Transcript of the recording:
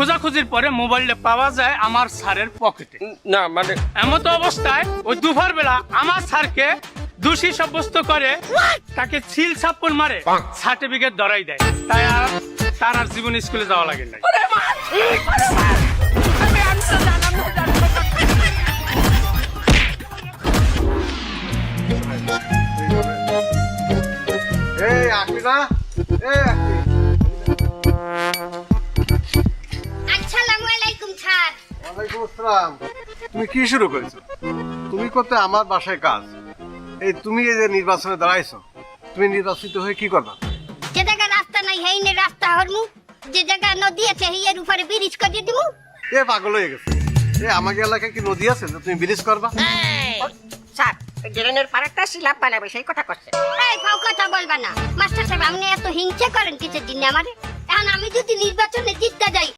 খোঁজাখুঁজির পরে মোবাইলটা পাওয়া যায় আমার স্যারের পকেটে। না মানে এমত অবস্থায় ওই দুপুর বেলা আমার স্যারকে দোষী সাব্যস্ত করে তাকে ছিল ছাপ্পন মারে সার্টিফিকেট ধরাই দেয়। তাই আর তার আর জীবন স্কুলে যাওয়া লাগে না। এই আসবি না? আসসালামু আলাইকুম স্যার। ওয়ালাইকুম আসসালাম। তুমি কি শুরু করেছো? তুমি করতে আমার বাসায় কাজ। এই তুমি এই যে নির্বাচনে দাঁড়াইছো, তুমি নির্বাচিত হয়ে কি করবা? যে জায়গা রাস্তা নাই হেইনে রাস্তা হরমু, যে জায়গা নদী আছে হেইয়ের উপরে ব্রিজ করে দিমু। এ পাগল হয়ে গেছে। আমাকে এলাকায় কি নদী আছে যে তুমি ব্রিজ করবা? স্যার ড্রেনের পাড়াটা শিলাপ বানাবে সেই কথা করছে। এই ফাও কথা বলবা না। মাস্টার সাহেব আপনি এত হিংসা করেন কিসের জন্য আমারে? এখন আমি যদি নির্বাচনে জিততে যাই